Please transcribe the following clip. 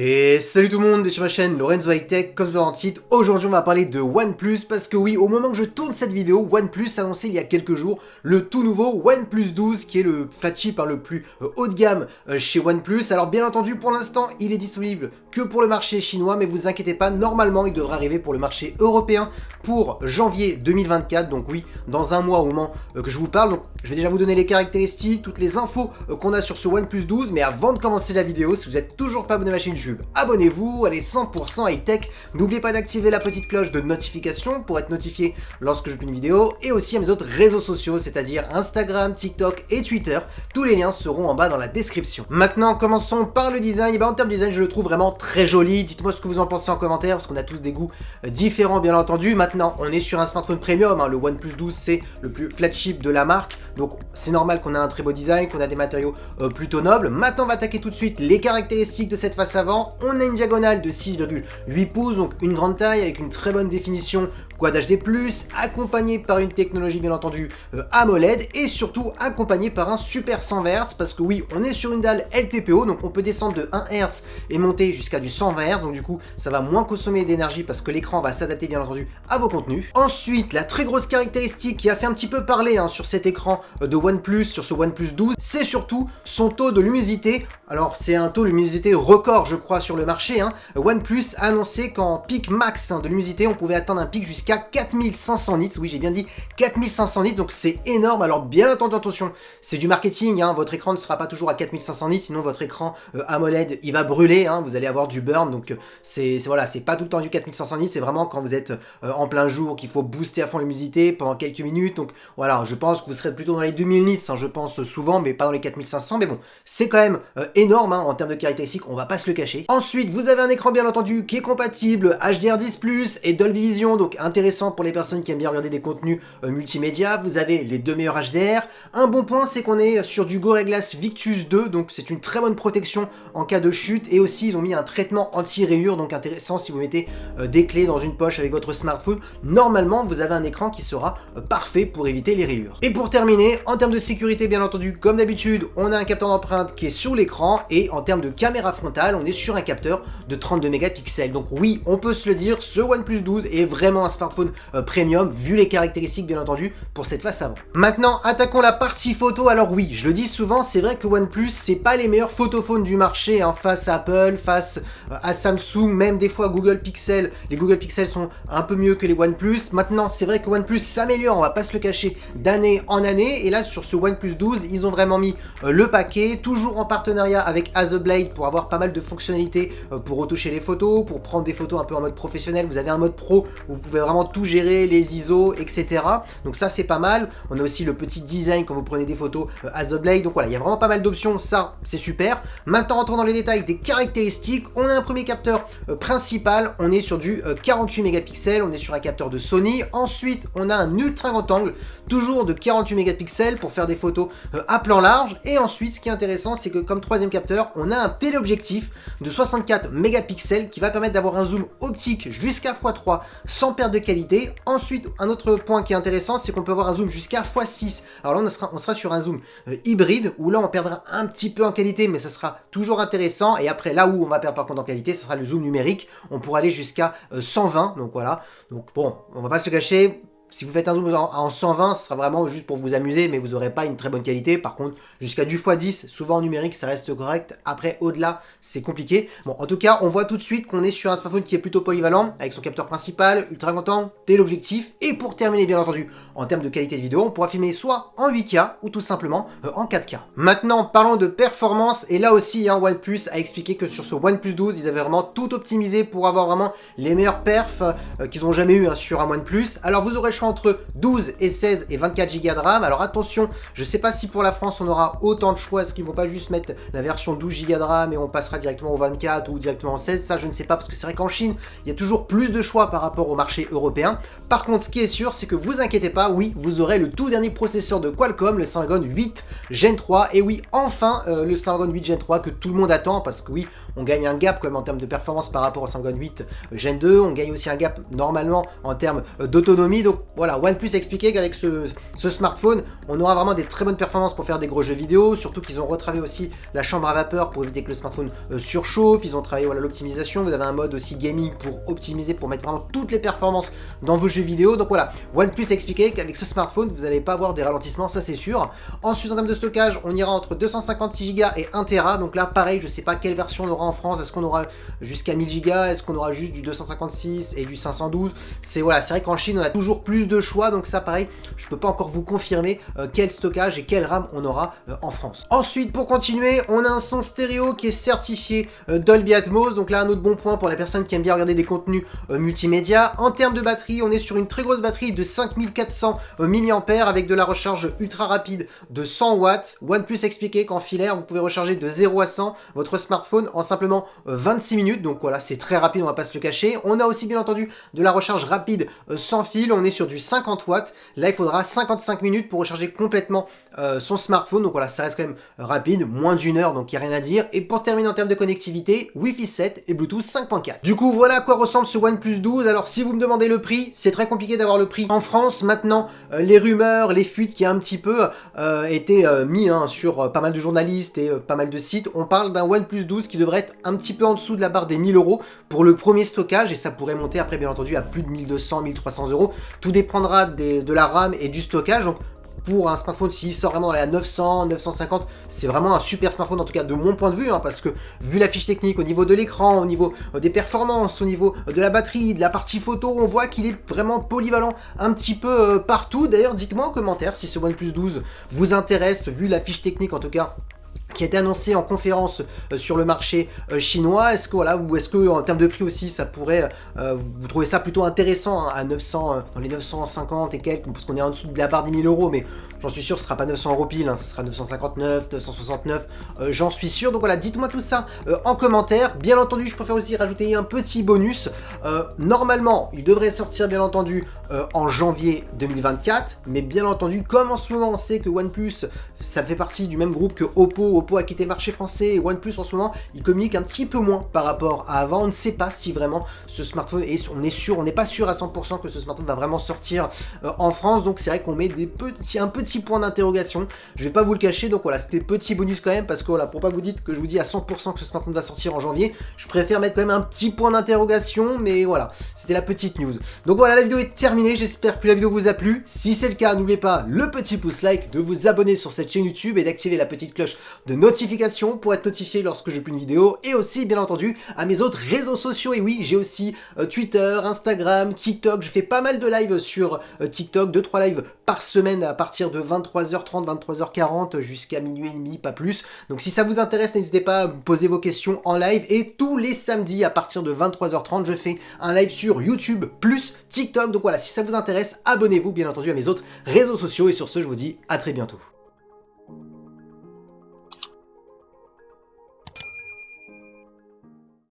Et salut tout le monde, sur ma chaîne Lorenzo High Tech, comme par titre. Aujourd'hui on va parler de OnePlus parce que oui, au moment que je tourne cette vidéo, OnePlus a annoncé il y a quelques jours le tout nouveau OnePlus 12 qui est le flagship le plus haut de gamme chez OnePlus. Alors bien entendu pour l'instant il est disponible que pour le marché chinois, mais vous inquiétez pas, normalement il devrait arriver pour le marché européen pour janvier 2024, donc oui, dans un mois au moment que je vous parle. Donc je vais déjà vous donner les caractéristiques, toutes les infos qu'on a sur ce OnePlus 12, mais avant de commencer la vidéo, si vous n'êtes toujours pas abonné à ma chaîne YouTube, abonnez-vous, elle est 100% high-tech. N'oubliez pas d'activer la petite cloche de notification pour être notifié lorsque je publie une vidéo, et aussi à mes autres réseaux sociaux, c'est-à-dire Instagram, TikTok et Twitter. Tous les liens seront en bas dans la description. Maintenant, commençons par le design. Et ben, en termes de design, je le trouve vraiment très joli. Dites-moi ce que vous en pensez en commentaire, parce qu'on a tous des goûts différents, bien entendu. Maintenant, on est sur un smartphone premium, le OnePlus 12, c'est le plus flagship de la marque. Donc c'est normal qu'on a un très beau design, qu'on a des matériaux plutôt nobles. Maintenant on va attaquer tout de suite les caractéristiques de cette face avant. On a une diagonale de 6,8 pouces, donc une grande taille avec une très bonne définition Quad HD+, accompagné par une technologie bien entendu AMOLED et surtout accompagné par un super 100 Hz, parce que oui, on est sur une dalle LTPO, donc on peut descendre de 1 Hz et monter jusqu'à du 120 Hz, donc du coup ça va moins consommer d'énergie parce que l'écran va s'adapter bien entendu à vos contenus. Ensuite, la très grosse caractéristique qui a fait un petit peu parler sur cet écran de OnePlus, sur ce OnePlus 12, c'est surtout son taux de luminosité. Alors c'est un taux de luminosité record je crois sur le marché. OnePlus a annoncé qu'en pic max de luminosité on pouvait atteindre un pic jusqu'à 4500 nits, oui j'ai bien dit 4500 nits, donc c'est énorme. Alors bien entendu attention, c'est du marketing, votre écran ne sera pas toujours à 4500 nits, sinon votre écran AMOLED il va brûler, vous allez avoir du burn, donc voilà, c'est pas tout le temps du 4500 nits, c'est vraiment quand vous êtes en plein jour qu'il faut booster à fond la luminosité pendant quelques minutes. Donc voilà, je pense que vous serez plutôt dans les 2000 nits, je pense souvent, mais pas dans les 4500, mais bon, c'est quand même énorme en termes de caractéristiques, on va pas se le cacher. Ensuite, vous avez un écran bien entendu qui est compatible HDR10+, et Dolby Vision, donc intéressant pour les personnes qui aiment bien regarder des contenus multimédia. Vous avez les deux meilleurs HDR. Un bon point, c'est qu'on est sur du Gorilla Glass Victus 2, donc c'est une très bonne protection en cas de chute, et aussi ils ont mis un traitement anti-rayures, donc intéressant si vous mettez des clés dans une poche avec votre smartphone. Normalement, vous avez un écran qui sera parfait pour éviter les rayures. Et pour terminer, en termes de sécurité, bien entendu, comme d'habitude, on a un capteur d'empreinte qui est sur l'écran, et en termes de caméra frontale, on est sur un capteur de 32 mégapixels. Donc oui, on peut se le dire, ce OnePlus 12 est vraiment un smartphone premium, vu les caractéristiques bien entendu pour cette face avant. Maintenant, attaquons la partie photo. Alors oui, je le dis souvent, c'est vrai que OnePlus, c'est pas les meilleurs photophones du marché, face à Apple, face à Samsung, même des fois Google Pixel. Les Google Pixel sont un peu mieux que les OnePlus. Maintenant, c'est vrai que OnePlus s'améliore, on va pas se le cacher, d'année en année, et là sur ce OnePlus 12, ils ont vraiment mis le paquet, toujours en partenariat avec Hasselblad pour avoir pas mal de fonctionnalités pour retoucher les photos, pour prendre des photos un peu en mode professionnel. Vous avez un mode pro où vous pouvez vraiment tout gérer, les ISO, etc. Donc ça c'est pas mal. On a aussi le petit design quand vous prenez des photos Hasselblad. Donc voilà, il y a vraiment pas mal d'options, ça c'est super. Maintenant rentrons dans les détails des caractéristiques. On a un premier capteur principal, on est sur du 48 mégapixels, on est sur un capteur de Sony. Ensuite on a un ultra grand angle, toujours de 48 mégapixels pour faire des photos à plan large. Et ensuite ce qui est intéressant, c'est que comme troisième capteur, on a un téléobjectif de 64 mégapixels qui va permettre d'avoir un zoom optique jusqu'à x3 sans perte de qualité. Ensuite, un autre point qui est intéressant, c'est qu'on peut avoir un zoom jusqu'à x6. Alors là, on sera sur un zoom hybride, où là, on perdra un petit peu en qualité, mais ça sera toujours intéressant. Et après, là où on va perdre par contre en qualité, ce sera le zoom numérique. On pourra aller jusqu'à 120, donc voilà. Donc bon, on va pas se cacher. Si vous faites un zoom en 120, ce sera vraiment juste pour vous amuser, mais vous n'aurez pas une très bonne qualité. Par contre, jusqu'à du x10, souvent en numérique, ça reste correct. Après, au-delà, c'est compliqué. Bon, en tout cas, on voit tout de suite qu'on est sur un smartphone qui est plutôt polyvalent, avec son capteur principal, ultra grand angle, téléobjectif. Et pour terminer, bien entendu, en termes de qualité de vidéo, on pourra filmer soit en 8K ou tout simplement en 4K. Maintenant, parlons de performance. Et là aussi, OnePlus a expliqué que sur ce OnePlus 12, ils avaient vraiment tout optimisé pour avoir vraiment les meilleurs perfs qu'ils n'ont jamais eu sur un OnePlus. Alors, vous aurez entre 12 et 16 et 24 Go de RAM. Alors attention, je sais pas si pour la France on aura autant de choix, est-ce qu'ils vont pas juste mettre la version 12 Go de RAM et on passera directement au 24 ou directement au 16, ça je ne sais pas, parce que c'est vrai qu'en Chine, il y a toujours plus de choix par rapport au marché européen. Par contre, ce qui est sûr, c'est que vous inquiétez pas, oui, vous aurez le tout dernier processeur de Qualcomm, le Snapdragon 8 Gen 3, et oui, enfin, le Snapdragon 8 Gen 3 que tout le monde attend, parce que oui, on gagne un gap quand même en termes de performance par rapport au Snapdragon 8 Gen 2, on gagne aussi un gap normalement en termes d'autonomie. Donc voilà, OnePlus a expliqué qu'avec ce smartphone, on aura vraiment des très bonnes performances pour faire des gros jeux vidéo, surtout qu'ils ont retravaillé aussi la chambre à vapeur pour éviter que le smartphone surchauffe, ils ont travaillé voilà, l'optimisation, vous avez un mode aussi gaming pour optimiser, pour mettre vraiment toutes les performances dans vos jeux vidéo. Donc voilà, OnePlus a expliqué qu'avec ce smartphone, vous n'allez pas avoir des ralentissements, ça c'est sûr. Ensuite, en termes de stockage, on ira entre 256 Go et 1 Tera. Donc là, pareil, je sais pas quelle version on aura en France. Est-ce qu'on aura jusqu'à 1000 Go? Est-ce qu'on aura juste du 256 et du 512? C'est voilà, c'est vrai qu'en Chine, on a toujours plus de choix. Donc ça, pareil, je peux pas encore vous confirmer quel stockage et quelle RAM on aura en France. Ensuite, pour continuer, on a un son stéréo qui est certifié Dolby Atmos. Donc là, un autre bon point pour les personnes qui aiment bien regarder des contenus multimédia. En termes de batterie, on est sur une très grosse batterie de 5400 mAh avec de la recharge ultra rapide de 100 watts. OnePlus expliquait qu'en filaire, vous pouvez recharger de 0 à 100 votre smartphone en simplement 26 minutes. Donc voilà, c'est très rapide, on va pas se le cacher. On a aussi bien entendu de la recharge rapide sans fil. On est sur du 50 watts. Là, il faudra 55 minutes pour recharger complètement son smartphone. Donc voilà, ça reste quand même rapide, moins d'une heure, donc il n'y a rien à dire. Et pour terminer en termes de connectivité, Wi-Fi 7 et Bluetooth 5.4. Du coup, voilà à quoi ressemble ce OnePlus 12. Alors si vous me demandez le prix, c'est très compliqué d'avoir le prix en France. Maintenant, les rumeurs, les fuites qui a un petit peu été mis sur pas mal de journalistes et pas mal de sites, on parle d'un OnePlus 12 qui devrait être un petit peu en dessous de la barre des 1000 € pour le premier stockage, et ça pourrait monter après bien entendu à plus de 1200, 1300 €. Tout dépendra de la RAM et du stockage. Donc pour un smartphone, s'il sort vraiment à 900, 950, c'est vraiment un super smartphone, en tout cas de mon point de vue, parce que vu la fiche technique au niveau de l'écran, au niveau des performances, au niveau de la batterie, de la partie photo, on voit qu'il est vraiment polyvalent un petit peu partout. D'ailleurs, dites-moi en commentaire si ce OnePlus 12 vous intéresse, vu la fiche technique en tout cas, qui a été annoncé en conférence sur le marché chinois. Est-ce que voilà, ou est-ce que en termes de prix aussi, ça pourrait, vous trouvez ça plutôt intéressant à 900, dans les 950 et quelques, parce qu'on est en dessous de la barre des 1000 €, mais j'en suis sûr, ce sera pas 900 € pile, ce sera 959, 969, j'en suis sûr. Donc voilà, dites-moi tout ça en commentaire. Bien entendu, je préfère aussi rajouter un petit bonus. Normalement, il devrait sortir bien entendu en janvier 2024, mais bien entendu, comme en ce moment on sait que OnePlus, ça fait partie du même groupe que Oppo. Oppo a quitté le marché français et OnePlus en ce moment, il communique un petit peu moins par rapport à avant. On ne sait pas si vraiment ce smartphone, et on n'est pas sûr à 100% que ce smartphone va vraiment sortir en France. Donc c'est vrai qu'on met un petit point d'interrogation. Je vais pas vous le cacher. Donc voilà, c'était petit bonus quand même, parce que voilà, pour pas que vous dites que je vous dis à 100% que ce smartphone va sortir en janvier, je préfère mettre quand même un petit point d'interrogation. Mais voilà, c'était la petite news. Donc voilà, la vidéo est terminée. J'espère que la vidéo vous a plu. Si c'est le cas, n'oubliez pas le petit pouce like, de vous abonner sur cette chaîne YouTube et d'activer la petite cloche de notification pour être notifié lorsque je publie une vidéo, et aussi bien entendu à mes autres réseaux sociaux. Et oui, j'ai aussi Twitter, Instagram, TikTok. Je fais pas mal de lives sur TikTok, 2-3 lives par semaine à partir de 23h30, 23h40 jusqu'à minuit et demi, pas plus. Donc si ça vous intéresse, n'hésitez pas à me poser vos questions en live. Et tous les samedis à partir de 23h30, je fais un live sur YouTube plus TikTok. Donc voilà, si ça vous intéresse, abonnez-vous bien entendu à mes autres réseaux sociaux. Et sur ce, je vous dis à très bientôt.